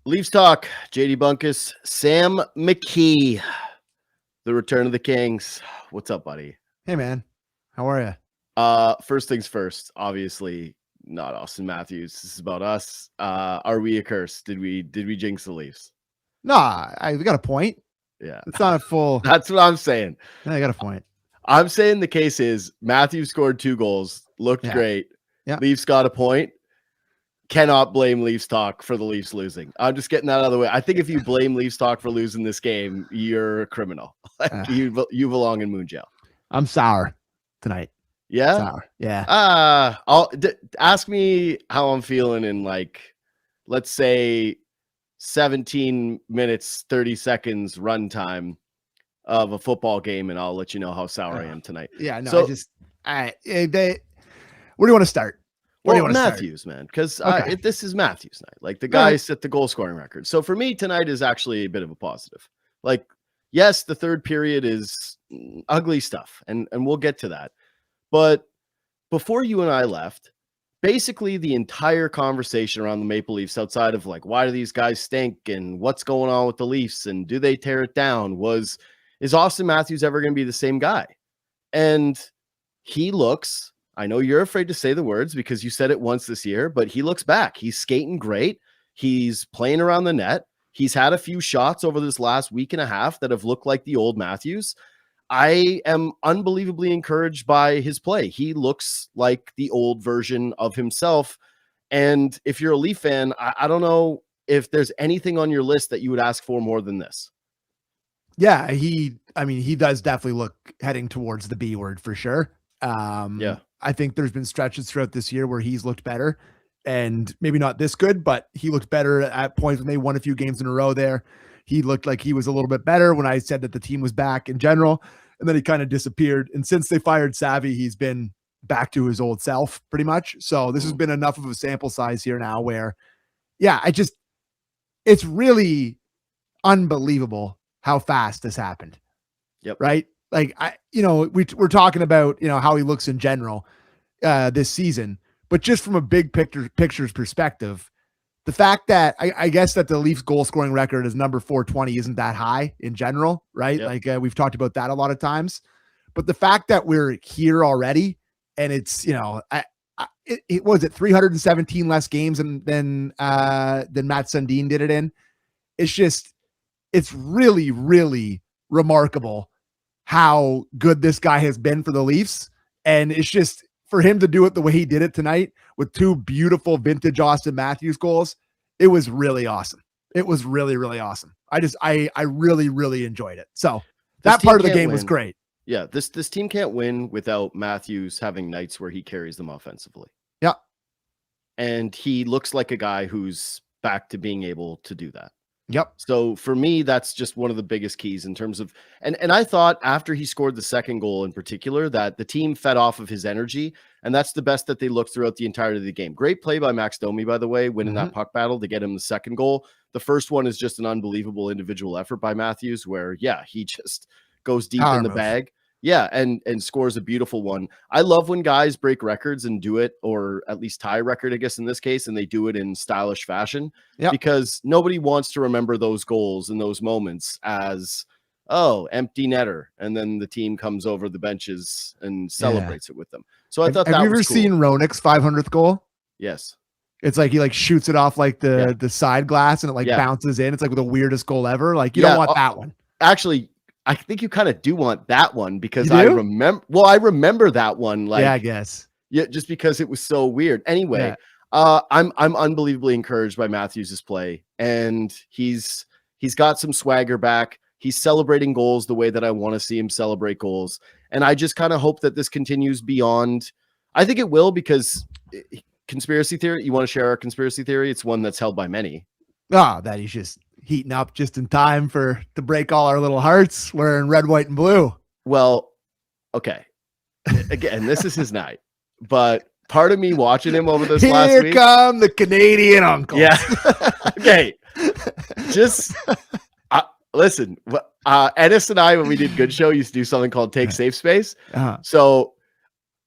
Leafs talk. JD Bunkis, Sam McKee, the return of the Kings. What's up, buddy? Hey, man. How are you? First things first. Obviously, not Auston Matthews. This is about us. Are we a curse? Did we jinx the Leafs? Nah, we got a point. Yeah, it's not a full. That's what I'm saying. I got a point. I'm saying the case is Matthews scored 2 goals, looked great. Yeah, Leafs got a point. Cannot blame Leafs talk for the Leafs losing. I'm just getting that out of the way. I think if you blame Leafs talk for losing this game, you're a criminal. You belong in moon jail. I'm sour tonight. Yeah, sour. Yeah. Ask me how I'm feeling in, like, let's say 17 minutes 30 seconds runtime of a football game, and I'll let you know how sour I am tonight. Yeah. No. So, where do you want to start? Well, Matthews, man, because this is Matthews night. Like, the guy set the goal scoring record. So for me, tonight is actually a bit of a positive. Like, yes, the third period is ugly stuff, and we'll get to that. But before you and I left, basically the entire conversation around the Maple Leafs, outside of like, why do these guys stink and what's going on with the Leafs and do they tear it down, is Auston Matthews ever going to be the same guy? And he looks... I know you're afraid to say the words because you said it once this year, but he looks back. He's skating great. He's playing around the net. He's had a few shots over this last week and a half that have looked like the old Matthews. I am unbelievably encouraged by his play. He looks like the old version of himself. And if you're a Leaf fan, I don't know if there's anything on your list that you would ask for more than this. Yeah, he does definitely look heading towards the B word for sure. I think there's been stretches throughout this year where he's looked better, and maybe not this good, but he looked better at points when they won a few games in a row there. He looked like he was a little bit better when I said that the team was back in general, and then he kind of disappeared. And since they fired Savvy, he's been back to his old self pretty much. So this has been enough of a sample size here now where, it's really unbelievable how fast this happened. Yep. Right. Like, we're talking about, how he looks in general this season, but just from a big pictures perspective, the fact that I guess that the Leafs goal scoring record is number 420 isn't that high in general, right? Yep. Like we've talked about that a lot of times, but the fact that we're here already and it's, it was 317 less games than Matt Sundin did it in. It's really, really remarkable how good this guy has been for the Leafs. And it's just for him to do it the way he did it tonight with 2 beautiful vintage Auston Matthews goals. It was really awesome. It was really, really awesome. I really, really enjoyed it. So that part of the game was great. Yeah. This team can't win without Matthews having nights where he carries them offensively. Yeah. And he looks like a guy who's back to being able to do that. Yep. So for me, that's just one of the biggest keys in terms of, and I thought after he scored the second goal in particular, that the team fed off of his energy, and that's the best that they looked throughout the entirety of the game. Great play by Max Domi, by the way, winning that puck battle to get him the second goal. The first one is just an unbelievable individual effort by Matthews where, he just goes deep in the bag. Yeah, and scores a beautiful one. I love when guys break records and do it, or at least tie a record, I guess, in this case, and they do it in stylish fashion, because nobody wants to remember those goals and those moments as, empty netter, and then the team comes over the benches and celebrates it with them. So I thought that was cool. Have you ever seen Roenick's 500th goal? Yes. It's like he shoots it off like the side glass and it bounces in. It's like the weirdest goal ever. Like you don't want that one. Actually, I think you kind of do want that one because I remember that one. Like, I guess. Yeah, just because it was so weird. Anyway, I'm unbelievably encouraged by Matthews' play, and he's got some swagger back. He's celebrating goals the way that I want to see him celebrate goals. And I just kind of hope that this continues beyond. I think it will, because conspiracy theory, you want to share our conspiracy theory? It's one that's held by many. That he's just heating up just in time to break all our little hearts wearing red, white, and blue. Well, okay. Again, this is his night, but part of me watching him over this last week. Here come the Canadian uncles. Yeah. Okay. Just listen, Ennis and I, when we did Good Show, used to do something called Take Safe Space. So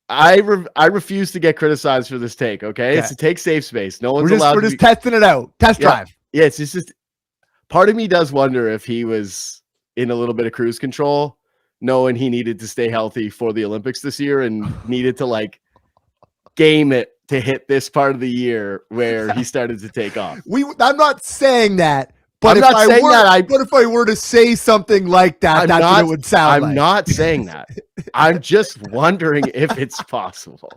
I refuse to get criticized for this take. Okay. It's a Take Safe Space. No one's allowed. We're just testing it out. Test drive. yeah, it's just part of me does wonder if he was in a little bit of cruise control, knowing he needed to stay healthy for the Olympics this year and needed to like game it to hit this part of the year where he started to take off. I'm not saying that, but I'm if not I saying were, that. But if I were to say something like that, that's what it would sound like. I'm not saying that. I'm just wondering if it's possible.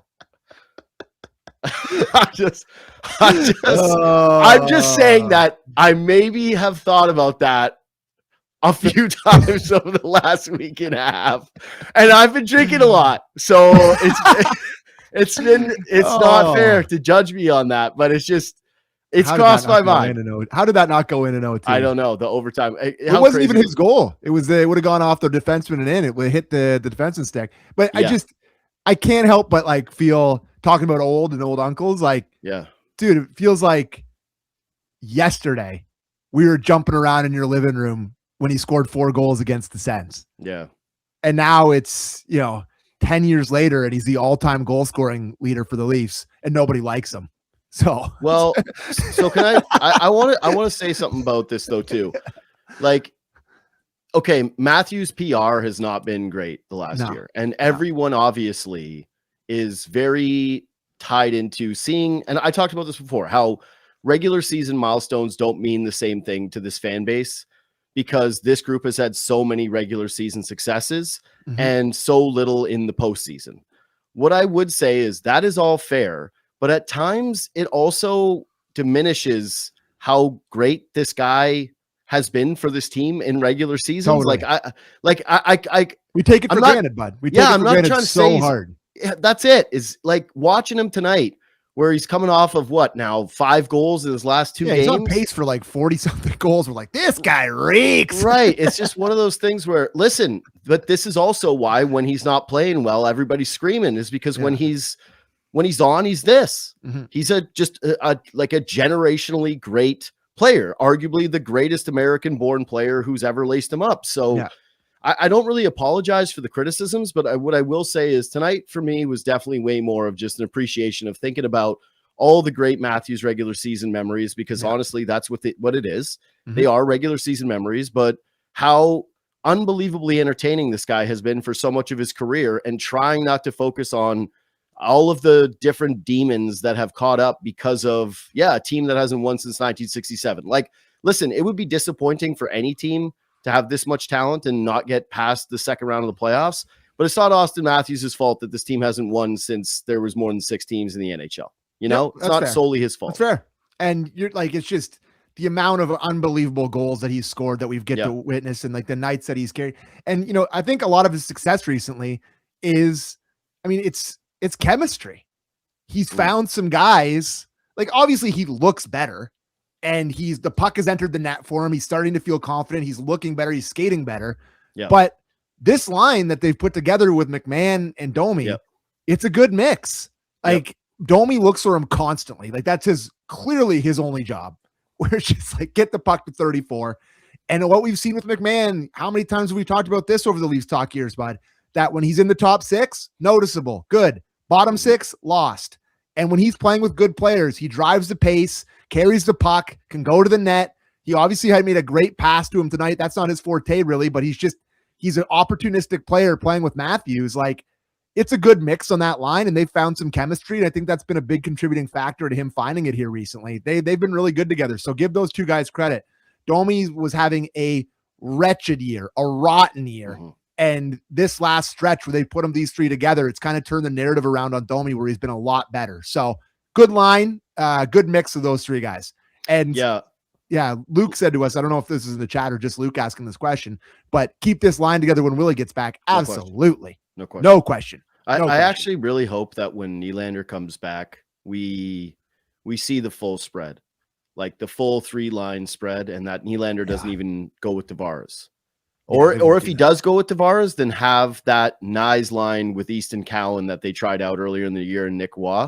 I'm just saying that I maybe have thought about that a few times over the last week and a half, and I've been drinking a lot, so it's not fair to judge me on that, but it's crossed my mind. How did that not go in and out? I don't know. The overtime. It wasn't even his goal. It would have gone off the defenseman and in. It would hit the defenseman stick. But yeah. I can't help but like feel, talking about old uncles, like, yeah, dude, it feels like yesterday we were jumping around in your living room when he scored 4 goals against the Sens. Yeah. And now it's, 10 years later and he's the all-time goal scoring leader for the Leafs and nobody likes him. So can I want to say something about this though too. Like, okay, Matthews' PR has not been great the last year, and everyone obviously is very tied into seeing, and I talked about this before, how regular season milestones don't mean the same thing to this fan base because this group has had so many regular season successes and so little in the postseason. What I would say is that is all fair, but at times it also diminishes how great this guy has been for this team in regular seasons. Totally. We take it for granted, bud. I'm not trying to say hard. That's it. Is like watching him tonight, where he's coming off of 5 goals in his last 2 games. He's on pace for like 40-something goals. We're like, this guy reeks. Right. It's just one of those things where, listen, but this is also why when he's not playing well, everybody's screaming, is because when he's on, he's this. He's a generationally great player, arguably the greatest American-born player who's ever laced him up. So I don't really apologize for the criticisms, but what I will say is tonight for me was definitely way more of just an appreciation of thinking about all the great Matthews regular season memories, because honestly, that's what it is. They are regular season memories, but how unbelievably entertaining this guy has been for so much of his career, and trying not to focus on all of the different demons that have caught up because of, a team that hasn't won since 1967. Like, listen, it would be disappointing for any team to have this much talent and not get past the second round of the playoffs. But it's not Auston Matthews' fault that this team hasn't won since there was more than 6 teams in the NHL. It's not solely his fault. That's fair. And you're like, it's just the amount of unbelievable goals that he's scored that we've get to witness, and like the nights that he's carried. And, I think a lot of his success recently is, it's chemistry. He's found some guys, like obviously he looks better. And the puck has entered the net for him. He's starting to feel confident. He's looking better. He's skating better. Yeah. But this line that they've put together with McMahon and Domi, it's a good mix. Like Domi looks for him constantly. Like that's clearly his only job, where it's just like get the puck to 34. And what we've seen with McMahon, how many times have we talked about this over the Leafs talk years, bud? That when he's in the top 6, noticeable, good. Bottom 6, lost. And when he's playing with good players, he drives the pace, carries the puck, can go to the net. He obviously had made a great pass to him tonight. That's not his forte really, but he's an opportunistic player playing with Matthews. Like, it's a good mix on that line, and they've found some chemistry. And I think that's been a big contributing factor to him finding it here recently. They've been really good together. So give those two guys credit. Domi was having a wretched year, a rotten year. And this last stretch where they put these 3 together, it's kind of turned the narrative around on Domi, where he's been a lot better. So good line, good mix of those 3 guys. And Luke said to us, I don't know if this is in the chat or just Luke asking this question, but keep this line together when Willie gets back. Absolutely. No question. I actually really hope that when Nylander comes back, we see the full spread, like the full 3-line spread, and that Nylander doesn't even go with Tavares. Or if he does go with Tavares, then have that Nyes line with Easton Cowan that they tried out earlier in the year, and Nick Waugh,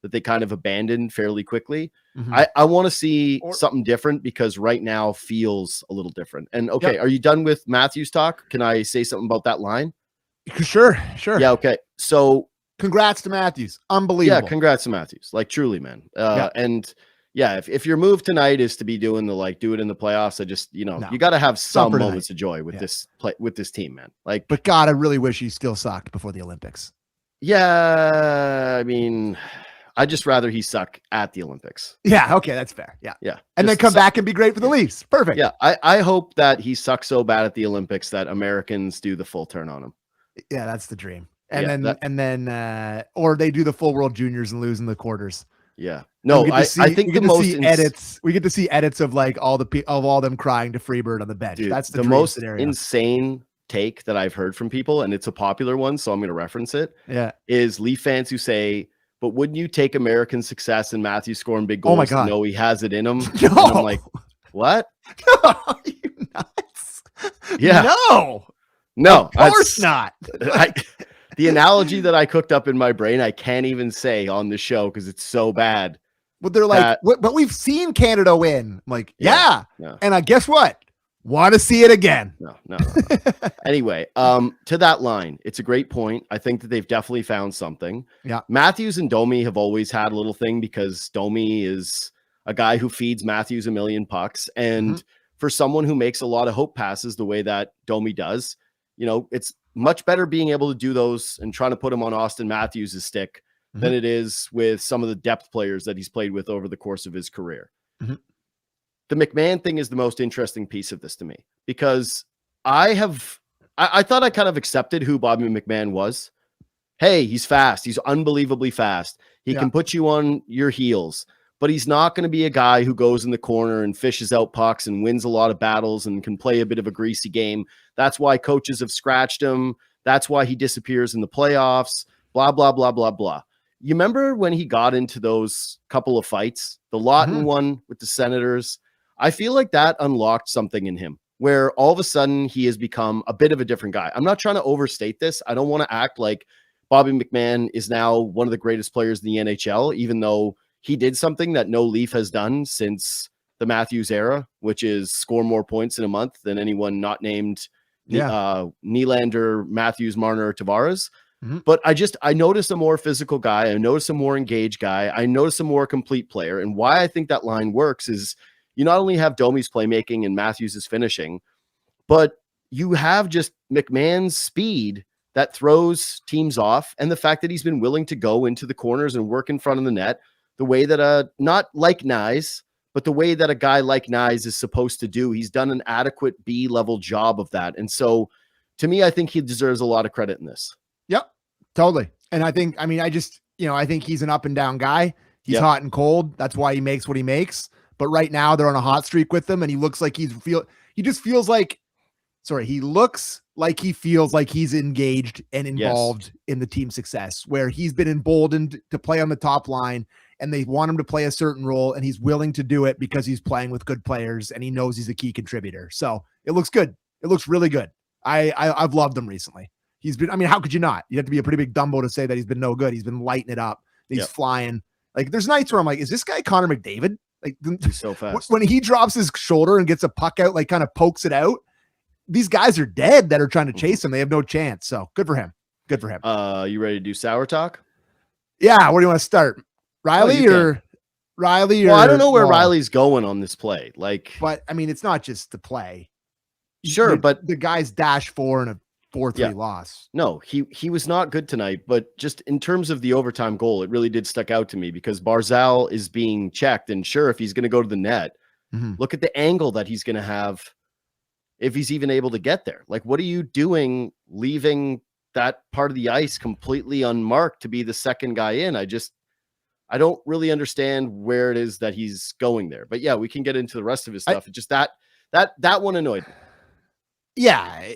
that they kind of abandoned fairly quickly. I want to see something different, because right now feels a little different. And okay, are you done with Matthews talk? Can I say something about that line? Sure. Yeah, okay. So congrats to Matthews. Unbelievable. Yeah, congrats to Matthews. Like truly, man. And Yeah, if your move tonight is to be doing the like do it in the playoffs, I just you got to have some moments of joy with this team, man. Like, but God, I really wish he still sucked before the Olympics. Yeah, I mean, I'd just rather he suck at the Olympics. Yeah, okay, that's fair. Yeah. And then come back and be great for the Leafs. Perfect. Yeah, I hope that he sucks so bad at the Olympics that Americans do the full turn on him. Yeah, that's the dream. And then or they do the full World Juniors and lose in the quarters. Yeah. No, I think the most edits. We get to see edits of like all them crying to Freebird on the bench. Dude, that's the most scenario. Insane take that I've heard from people, and it's a popular one, so I'm going to reference it. Yeah, is Leaf fans who say, "But wouldn't you take American success and Matthews scoring big goals? Oh my God, no, he has it in him." No. And I'm like, what? No, you nuts? Yeah, no, of course not. The analogy that I cooked up in my brain, I can't even say on the show because it's so bad. But they're like, but we've seen Canada win. I'm like, yeah. And I guess what? Want to see it again. No. Anyway, to that line, it's a great point. I think that they've definitely found something. Yeah. Matthews and Domi have always had a little thing because Domi is a guy who feeds Matthews a million pucks. And for someone who makes a lot of hope passes the way that Domi does, it's much better being able to do those and trying to put him on Auston Matthews' stick than it is with some of the depth players that he's played with over the course of his career. The McMahon thing is the most interesting piece of this to me because I thought I kind of accepted who Bobby McMahon was. Hey, he's fast. He's unbelievably fast. He can put you on your heels, but he's not going to be a guy who goes in the corner and fishes out pucks and wins a lot of battles and can play a bit of a greasy game. That's why coaches have scratched him. That's why he disappears in the playoffs, blah, blah, blah, blah, blah. You remember when he got into those couple of fights, the Lawton one with the Senators? I feel like that unlocked something in him where all of a sudden he has become a bit of a different guy. I'm not trying to overstate this. I don't want to act like Bobby McMahon is now one of the greatest players in the NHL, even though he did something that no Leaf has done since the Matthews era, which is score more points in a month than anyone not named Nylander, Matthews, Marner, or Tavares. But I noticed a more physical guy. I noticed a more engaged guy. I noticed a more complete player. And why I think that line works is you not only have Domi's playmaking and Matthews' finishing, but you have just McMahon's speed that throws teams off, and the fact that he's been willing to go into the corners and work in front of the net the way that not like Nyes, but the way that a guy like Nyes is supposed to do. He's done an adequate B-level job of that. And so to me, I think he deserves a lot of credit in this. Yep, totally. And I think he's an up and down guy. He's hot and cold. That's why he makes what he makes. But right now they're on a hot streak with him, and he looks like he feels like he feels like he's engaged and involved in the team's success, where he's been emboldened to play on the top line and they want him to play a certain role and he's willing to do it because he's playing with good players and he knows he's a key contributor. So it looks good. It looks really good. I've loved him recently. How could you not? You have to be a pretty big Dumbo to say that he's been no good. He's been lighting it up. He's flying. Like there's nights where I'm like, is this guy Connor McDavid? Like he's so fast. When he drops his shoulder and gets a puck out, like kind of pokes it out, these guys are dead that are trying to chase him. They have no chance. So good for him. Good for him. You ready to do sour talk? Yeah. Where do you want to start? Rielly or Rielly? Well, I don't know where Rielly's going on this play. But I mean, it's not just the play. Sure, but the guy's -4 and a 4-3 loss. No, he was not good tonight, but just in terms of the overtime goal, it really did stuck out to me because Barzal is being checked. And sure, if he's going to go to the net, look at the angle that he's going to have if he's even able to get there. Like, what are you doing leaving that part of the ice completely unmarked to be the second guy in? I don't really understand where it is that he's going there. But yeah, we can get into the rest of his stuff. It's just that one annoyed me. Yeah.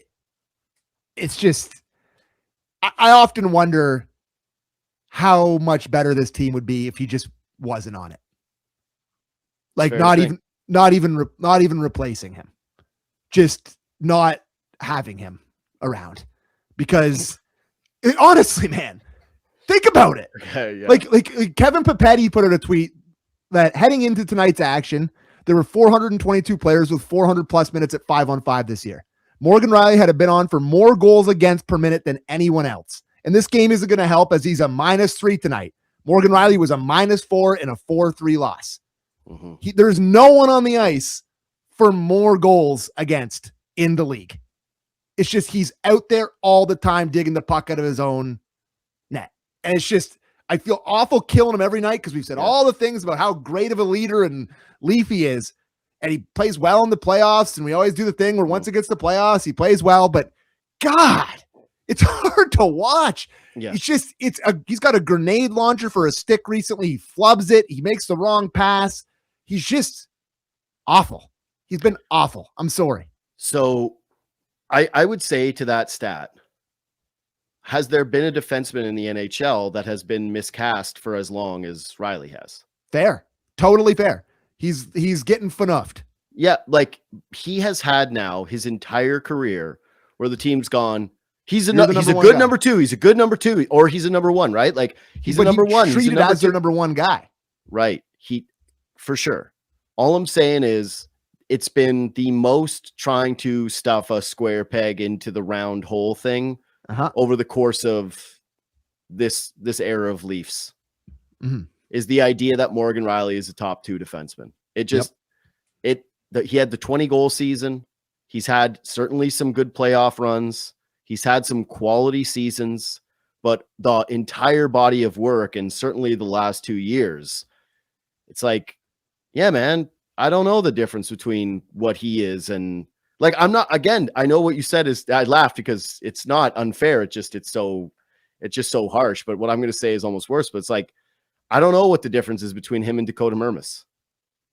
It's just, I often wonder how much better this team would be if he just wasn't on it. Like not even replacing him, just not having him around, because honestly, man, think about it. Like Kevin Papetti put out a tweet that heading into tonight's action, there were 422 players with 400 plus minutes at 5-on-5 this year. Morgan Rielly had been on for more goals against per minute than anyone else. And this game isn't going to help as he's a -3 tonight. Morgan Rielly was a -4 in a 4-3 loss. There's no one on the ice for more goals against in the league. It's just he's out there all the time digging the puck out of his own net. And it's just, I feel awful killing him every night because we've said all the things about how great of a leader and Leaf he is. And he plays well in the playoffs. And we always do the thing where once it gets to the playoffs, he plays well. But God, it's hard to watch. Yeah. It's just, he's got a grenade launcher for a stick recently. He flubs it. He makes the wrong pass. He's just awful. He's been awful. I'm sorry. So I would say to that stat, has there been a defenseman in the NHL that has been miscast for as long as Rielly has? Fair. Totally fair. He's getting fnuffed. Yeah, like he has had now his entire career where the team's gone, he's a good number two. He's a good number two, or he's a number one, right? Like he's a number one. Treated as their number one guy. Right. For sure. All I'm saying is it's been the most trying to stuff a square peg into the round hole thing over the course of this era of Leafs. Is the idea that Morgan Rielly is a top two defenseman. It just he had the 20 goal season. He's had certainly some good playoff runs. He's had some quality seasons, but the entire body of work, and certainly the last 2 years, it's like, yeah, man, I don't know the difference between what he is and like, I'm not, again, I know what you said is, I laughed because it's not unfair. It's just so harsh. But what I'm going to say is almost worse, but it's like, I don't know what the difference is between him and Dakota Mermis.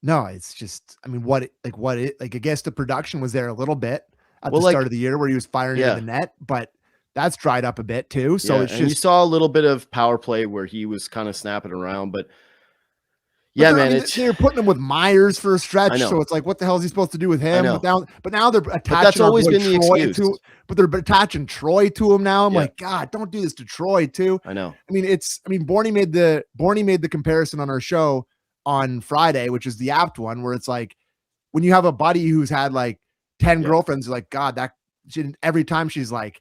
No, it's just, I mean, I guess the production was there a little bit at the start of the year where he was firing into the net, but that's dried up a bit too. So it's just, you saw a little bit of power play where he was kind of snapping around, but man, they're putting him with Myers for a stretch. So it's like, what the hell is he supposed to do with him? But now they're attaching. That's always been the excuse. But they're attaching Troy to him now. I'm like, God, don't do this to Troy too. I know. Borny made the comparison on our show on Friday, which is the apt one, where it's like when you have a buddy who's had like 10 girlfriends, like, God, every time she's like,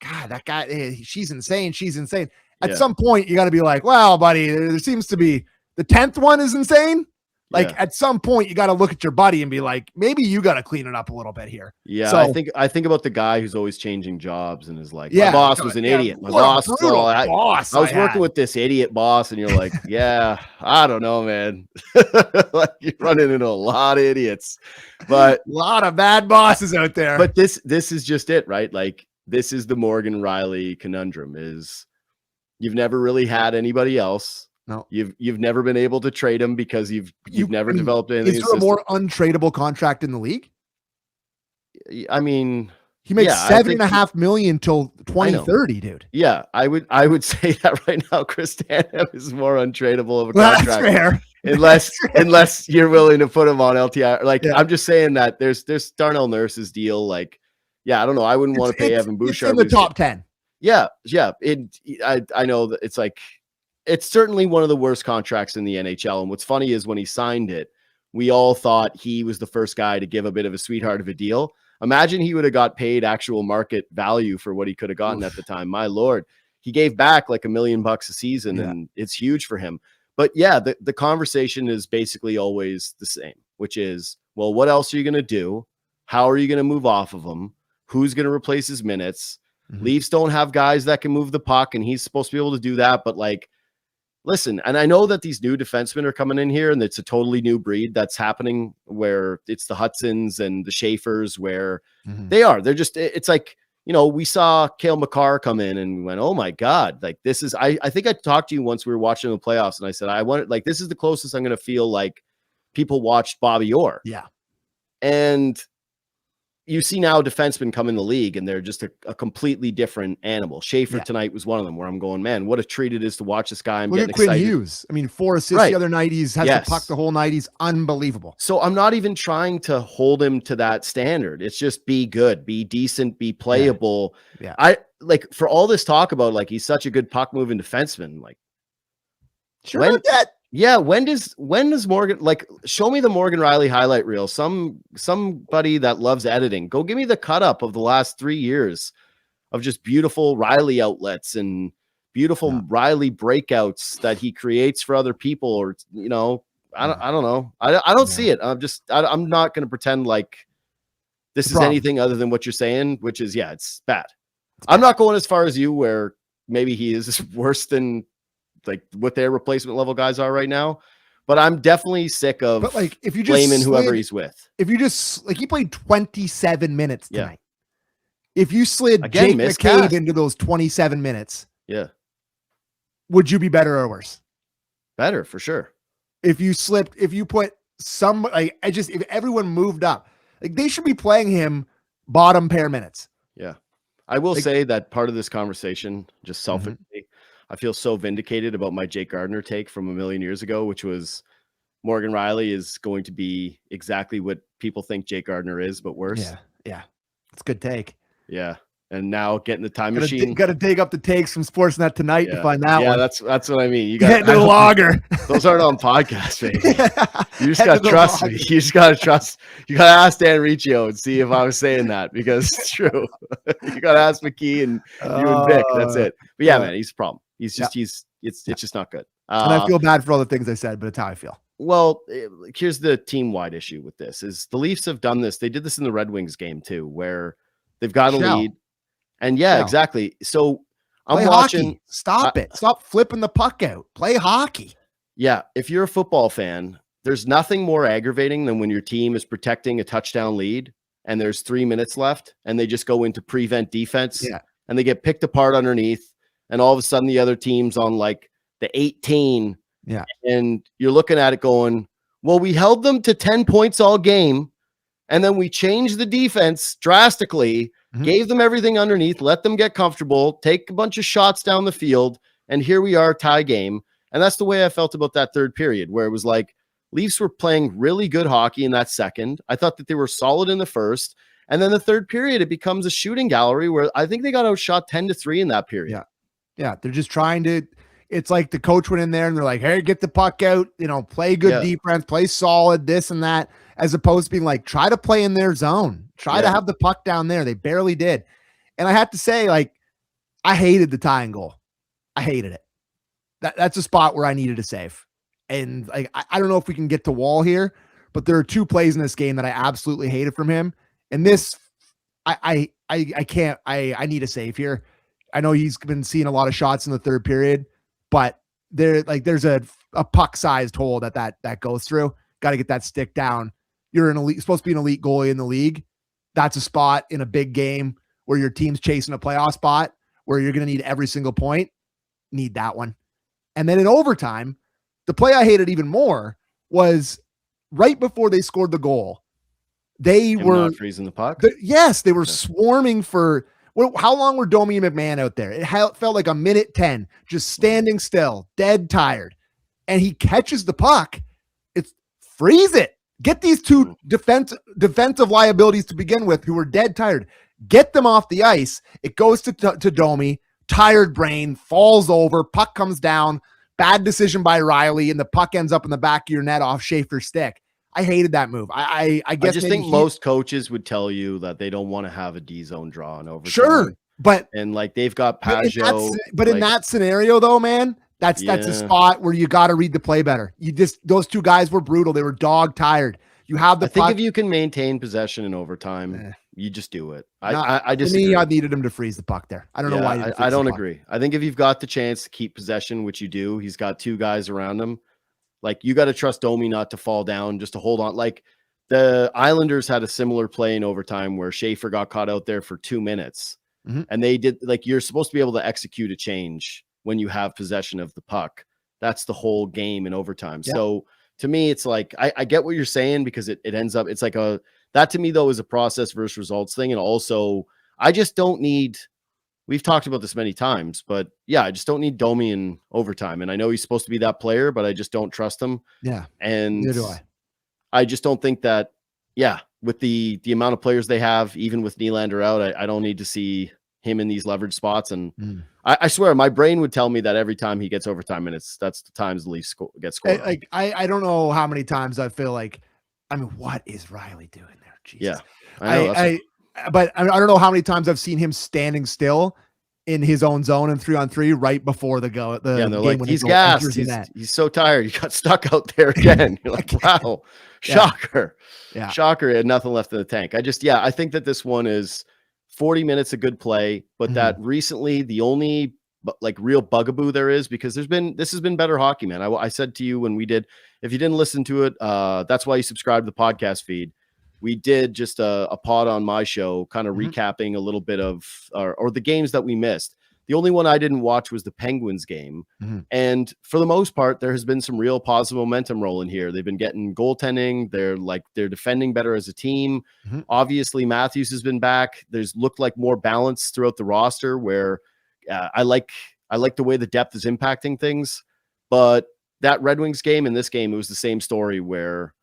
God, that guy, she's insane. She's insane. At some point, you got to be like, well, buddy, there seems to be. The 10th one is insane. Like at some point you got to look at your buddy and be like, maybe you got to clean it up a little bit here. Yeah. So, I think about the guy who's always changing jobs and is like, my boss was an idiot. My boss, I was working with this idiot boss. And you're like, yeah, I don't know, man. Like you're running into a lot of idiots, but a lot of bad bosses out there. But this is just it, right? Like this is the Morgan Rielly conundrum is you've never really had anybody else. No, you've never been able to trade him because you've never developed anything. Is there a more untradeable contract in the league? I mean, he makes $7.5 million till 2030, dude. Yeah, I would say that right now. Chris Stanley is more untradeable of a contract. That's fair. Unless you're willing to put him on LTI. Like I'm just saying that there's Darnell Nurse's deal. Like, I don't know. I wouldn't want to pay Evan Bouchard. It's in the top 10. Yeah. I know that it's like. It's certainly one of the worst contracts in the NHL. And what's funny is when he signed it, we all thought he was the first guy to give a bit of a sweetheart of a deal. Imagine he would have got paid actual market value for what he could have gotten at the time. My Lord, he gave back like $1 million a season and it's huge for him. But the conversation is basically always the same, which is, well, what else are you going to do? How are you going to move off of him? Who's going to replace his minutes? Leafs don't have guys that can move the puck and he's supposed to be able to do that. But like, listen, and I know that these new defensemen are coming in here and it's a totally new breed that's happening where it's the Hudsons and the Schaefers where they're just, it's like, we saw Cale Makar come in and we went, oh my God, like this is, I think I talked to you once we were watching the playoffs and I said, I wanted, like, this is the closest I'm going to feel like people watched Bobby Orr. Yeah. And you see now defensemen come in the league and they're just a completely different animal. Schaefer tonight was one of them where I'm going, man, what a treat it is to watch this guy. I'm getting excited. Quinn Hughes. I mean, 4 assists the other night. He's has the puck the whole night. He's unbelievable. So I'm not even trying to hold him to that standard. It's just be good, be decent, be playable. Yeah. I like for all this talk about like, he's such a good puck moving defenseman. Like sure about that. Yeah, when does Morgan, like, show me the Morgan Rielly highlight reel? Somebody that loves editing, go give me the cut up of the last 3 years of just beautiful Rielly outlets and beautiful Rielly breakouts that he creates for other people, or I don't know. I don't see it. I'm not going to pretend like this is anything other than what you're saying, which is, it's bad. I'm not going as far as you where maybe he is worse than like what their replacement level guys are right now. But I'm definitely sick of if you just blaming whoever he's with. If you just he played 27 minutes tonight. If you slid Jake McCabe into those 27 minutes, would you be better or worse? Better for sure. If you put some if everyone moved up, they should be playing him bottom pair minutes. Yeah. I will say that part of this conversation, just selfishly, I feel so vindicated about my Jake Gardiner take from a million years ago, which was Morgan Rielly is going to be exactly what people think Jake Gardiner is, but worse. Yeah. It's a good take. Yeah. And now getting the time machine. Got to dig up the takes from Sportsnet tonight to find that one. Yeah, that's what I mean. You got the logger. Those aren't on podcasts, baby. You just got to trust me. You just got to trust. You got to ask Dan Riccio and see if I was saying that because it's true. You got to ask McKee and you and Vic. That's it. But man, he's a problem. He's just it's just not good. And I feel bad for all the things I said, but it's how I feel. Well, here's the team-wide issue with this: is the Leafs have done this. They did this in the Red Wings game too, where they've got a lead. And exactly. So I'm watching. Hockey. Stop it. Stop flipping the puck out. Play hockey. Yeah. If you're a football fan, there's nothing more aggravating than when your team is protecting a touchdown lead and there's 3 minutes left and they just go into prevent defense and they get picked apart underneath. And all of a sudden the other team's on like the 18. Yeah. And you're looking at it going, well, we held them to 10 points all game. And then we changed the defense drastically. Gave them everything underneath, let them get comfortable, take a bunch of shots down the field, and here we are, tie game. And that's the way I felt about that third period, where it was like Leafs were playing really good hockey in that second. I thought that they were solid in the first. And then the third period, it becomes a shooting gallery where I think they got outshot 10-3 in that period. Yeah. They're just trying to, it's like the coach went in there and they're like, hey, get the puck out, play good defense, play solid, this and that, as opposed to being like, try to play in their zone. Try to have the puck down there. They barely did. And I have to say, I hated the tying goal. I hated it. That's a spot where I needed a save. And I don't know if we can get to Wall here, but there are two plays in this game that I absolutely hated from him. And this, I can't, I need a save here. I know he's been seeing a lot of shots in the third period, but there's a puck-sized hole that goes through. Got to get that stick down. You're supposed to be an elite goalie in the league. That's a spot in a big game where your team's chasing a playoff spot where you're going to need every single point. Need that one. And then in overtime, the play I hated even more was right before they scored the goal. They were not freezing the puck. They were swarming for how long were Domi and McMahon out there? It felt like a minute 10, just standing still, dead tired. And he catches the puck. It's freeze it. Get these two defensive liabilities to begin with who are dead tired. Get them off the ice. It goes to Domi, tired brain, falls over, puck comes down, bad decision by Rielly, and the puck ends up in the back of your net off Schaefer's stick. I hated that move. I guess I just think most coaches would tell you that they don't want to have a D zone draw in overtime. Sure, and they've got Pajot. But in that scenario, though, man, that's a spot where you got to read the play better. Those two guys were brutal. They were dog tired. You have the. I think if you can maintain possession in overtime, you just do it. I just I needed him to freeze the puck there. I don't know why. I don't agree. I think if you've got the chance to keep possession, which you do, he's got two guys around him. You got to trust Domi not to fall down, just to hold on. The Islanders had a similar play in overtime where Schaefer got caught out there for 2 minutes, and they did you're supposed to be able to execute a change when you have possession of the puck. That's the whole game in overtime. Yeah. So to me, it's I get what you're saying because it ends up, it's that to me though is a process versus results thing. And also I just don't need, we've talked about this many times, but I just don't need Domi in overtime. And I know he's supposed to be that player, but I just don't trust him. Yeah. And neither do I. I just don't think that, with the amount of players they have, even with Nylander out, I don't need to see him in these leverage spots. And I swear my brain would tell me that every time he gets overtime minutes, that's the times the Leafs get scored. I don't know how many times I feel what is Rielly doing there? Jesus. Yeah. I don't know how many times I've seen him standing still in his own zone and 3-on-3 right before the and they're game like, he's gassed. He's so tired. He got stuck out there again. You're like, wow, shocker. Yeah. Shocker. He had nothing left in the tank. I think that this one is 40 minutes of good play, but that recently the only like real bugaboo there is, because this has been better hockey, man. I said to you when we did, if you didn't listen to it, that's why you subscribe to the podcast feed. We did just a pod on my show, kind of recapping a little bit of, or the games that we missed. The only one I didn't watch was the Penguins game. And for the most part, there has been some real positive momentum rolling here. They've been getting goaltending. They're defending better as a team. Obviously, Matthews has been back. There's looked like more balance throughout the roster, where I like the way the depth is impacting things. But that Red Wings game and this game, it was the same story, where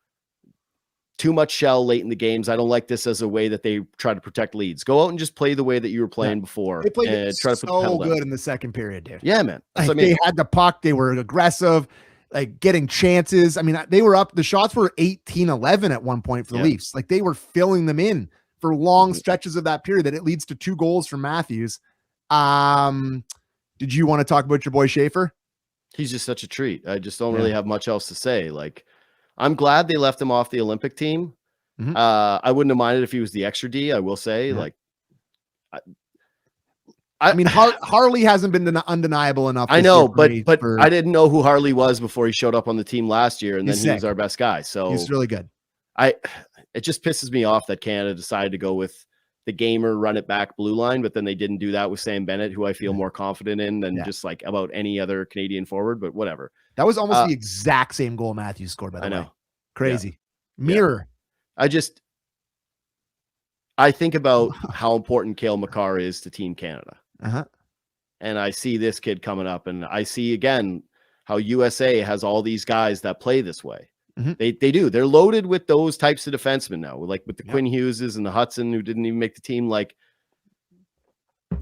too much shell late in the games. I don't like this as a way that they try to protect leads. Go out and just play the way that you were playing before. They played and try to put the pedal good down. in the second period, dude. Yeah, man. Like, they had the puck. They were aggressive, like getting chances. I mean, they were up. The shots were 18-11 at one point for the Leafs. Like, they were filling them in for long stretches of that period. That it leads to 2 goals from Matthews. Did you want to talk about your boy Schaefer? He's just such a treat. I just don't really have much else to say. Like, I'm glad they left him off the Olympic team. I wouldn't have minded if he was the extra D. I will say, like, I mean, Harley hasn't been undeniable enough. I know, but I didn't know who Harley was before he showed up on the team last year, and then he was our best guy. So he's really good. It just pisses me off that Canada decided to go with the gamer, run it back blue line, but then they didn't do that with Sam Bennett, who I feel more confident in than just like about any other Canadian forward. But whatever. That was almost the exact same goal Matthews scored, by the way. Crazy. Mirror. I think about how important Cale Makar is to Team Canada. And I see this kid coming up, and I see again how USA has all these guys that play this way. They do. They're loaded with those types of defensemen now, like with the Quinn Hugheses and the Hudson, who didn't even make the team. Like,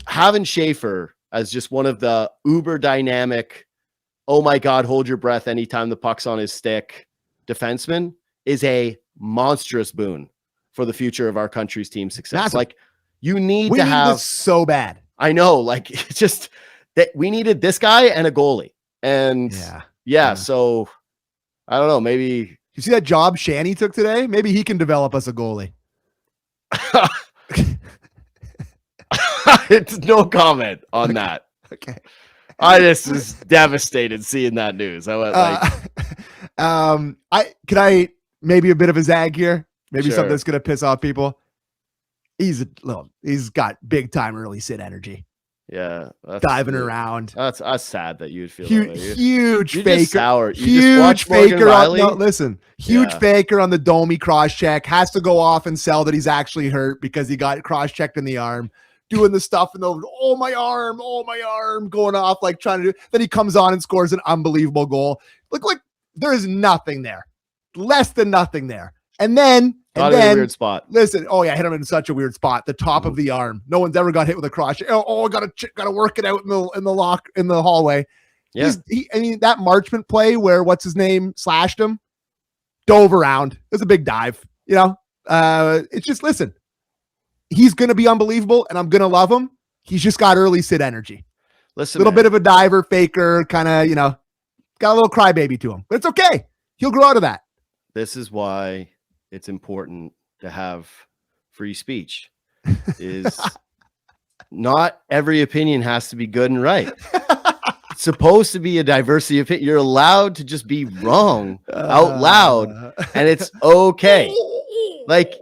having Schaefer as just one of the uber dynamic, oh my God, hold your breath anytime the puck's on his stick defenseman is a monstrous boon for the future of our country's team success. Massive. Like, we need this so bad. I know, like, it's just that we needed this guy and a goalie. And so I don't know, maybe you see that job Shanny took today? Maybe he can develop us a goalie. It's no comment on that. Okay. I just was devastated seeing that news. I went like, can I maybe a bit of a zag here? Maybe Sure. something that's gonna piss off people. He's got big time early Sid energy. Yeah, Diving around. That's sad that you'd feel huge, that way. huge You're faker. just sour. You huge just watch Morgan faker. Rielly? Huge faker on the Domi cross check. Has to go off and sell that he's actually hurt because he got cross checked in the arm. Doing the stuff and the oh my arm, going off like trying to do. Then he comes on and scores an unbelievable goal. Look like there is nothing there, less than nothing there. And then in a weird spot. Listen, hit him in such a weird spot, the top of the arm. No one's ever got hit with a cross. Gotta work it out in the hallway. Yeah, that Marchment play where what's his name slashed him, dove around. It was a big dive. It's just he's gonna be unbelievable, and I'm gonna love him. He's just got early Sid energy. Listen, little bit of a diver, faker, kind of got a little crybaby to him, but it's okay. He'll grow out of that. This is why it's important to have free speech. Is not every opinion has to be good and right. It's supposed to be a diversity of opinion. You're allowed to just be wrong out loud, and it's okay. Like,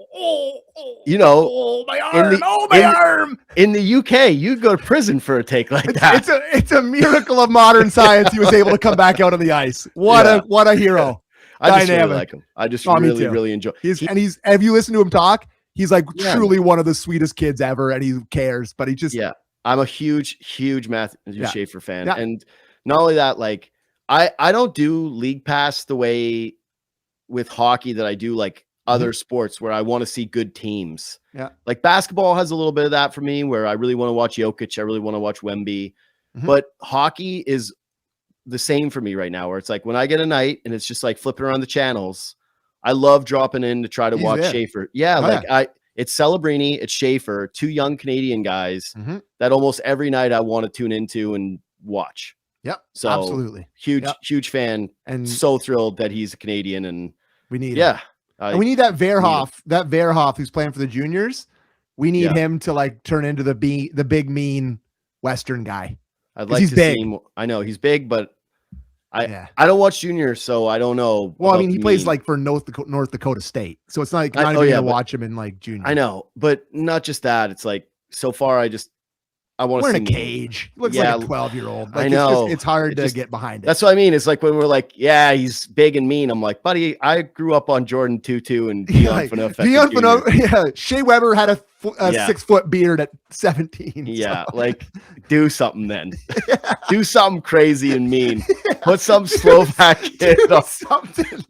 my arm. In the UK, you'd go to prison for a take like that. It's a miracle of modern science. He was able to come back out on the ice. What a hero. I just really like him. I just really enjoy. Have you listened to him talk? He's like truly one of the sweetest kids ever, and he cares. But he just I'm a huge Matthew Schaefer fan, and not only that, like I don't do League Pass the way with hockey that I do like other sports where I want to see good teams. Yeah, like basketball has a little bit of that for me, where I really want to watch Jokic, I really want to watch Wemby, but hockey is the same for me right now, where it's like when I get a night and it's just like flipping around the channels, I love dropping in to try to watch Schaefer. it's Celebrini, it's Schaefer, two young Canadian guys that almost every night I want to tune into and watch. Yep. So absolutely. Huge fan. And so thrilled that he's a Canadian, and we need him. And we need that Verhoff who's playing for the juniors. We need him to like turn into the big mean Western guy. I'd like to see him. I know he's big, but I don't watch juniors, so I don't know. Well, I mean, he plays like for North Dakota State, so it's not like not even gonna watch him in like junior. I know, but not just that. It's like so far, I want to see in a cage. He looks like a 12-year-old. Like, I know it's hard to get behind it. That's what I mean. It's like when we're like, yeah, he's big and mean. I'm like, buddy, I grew up on Jordan Tutu and Dion Phaneuf. Shea Weber had a 6-foot beard at 17. Yeah, so. Like do something then. Do something crazy and mean. Put some Slovak kid on something.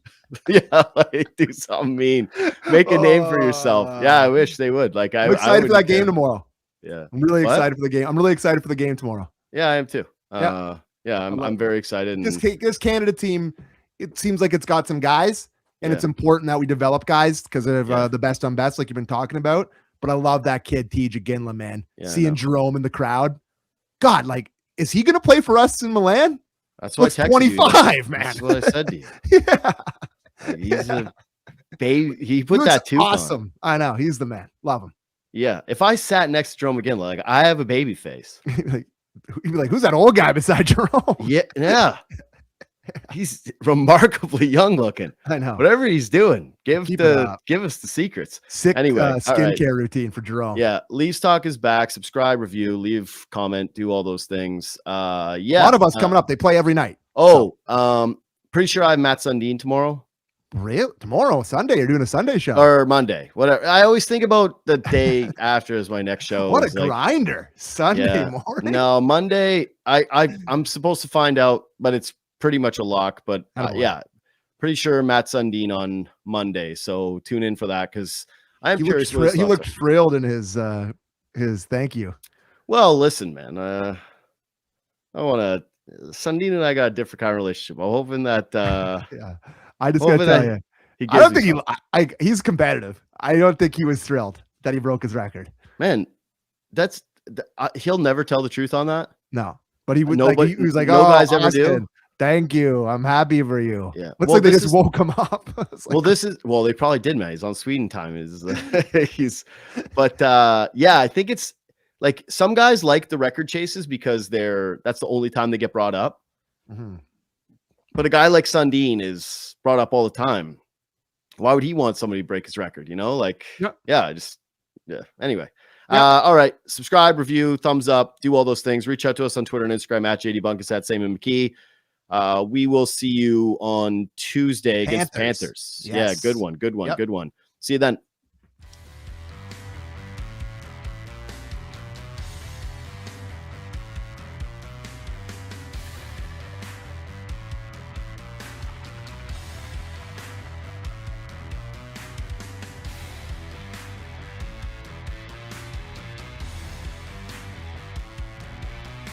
Yeah, like do something mean. Make a name for yourself. Yeah, I wish they would. Like I'm excited for that game tomorrow. Yeah, I'm really excited for the game. I'm really excited for the game tomorrow. Yeah, I am too. I'm very excited. This Canada team, it seems like it's got some guys, and it's important that we develop guys because of the best on best, like you've been talking about. But I love that kid, T.J. Ginla, man. Seeing Jerome in the crowd. God, like, is he going to play for us in Milan? That's what I texted 25, you. Man. That's what I said to you. Like, he's a baby. He put that tooth awesome. On. I know. He's the man. Love him. Yeah, if I sat next to Jerome again, like I have a baby face. He'd be like, "Who's that old guy beside Jerome?" Yeah. He's remarkably young looking. I know. Whatever he's doing, give us the secrets. Anyway, skincare routine for Jerome. Yeah, Leafs Talk is back. Subscribe, review, leave comment, do all those things. A lot of us coming up. They play every night. Pretty sure I have Matt Sundin tomorrow. Really? Tomorrow, Sunday? You're doing a Sunday show or Monday? Whatever. I always think about the day after as my next show. What a grinder! Sunday morning. No, Monday. I'm supposed to find out, but it's pretty much a lock. But pretty sure Matt Sundin on Monday. So tune in for that because I'm curious. He looked thrilled in his thank you. Well, listen, man. I want to. Sundin and I got a different kind of relationship. I'm hoping that. I just gotta tell you, I don't think he's competitive. I don't think he was thrilled that he broke his record. Man, he'll never tell the truth on that. No, but he would. He was like, "No guys ever do." Thank you. I'm happy for you. Yeah, looks like they just woke him up. They probably did, man. He's on Sweden time. I think it's like some guys like the record chases because that's the only time they get brought up. Mm-hmm. But a guy like Sundin is brought up all the time. Why would he want somebody to break his record? Anyway. All right. Subscribe, review, thumbs up, do all those things. Reach out to us on Twitter and Instagram at JD Bunkis at Sam McKee. We will see you on Tuesday against Panthers. Yes. Yeah, good one. See you then.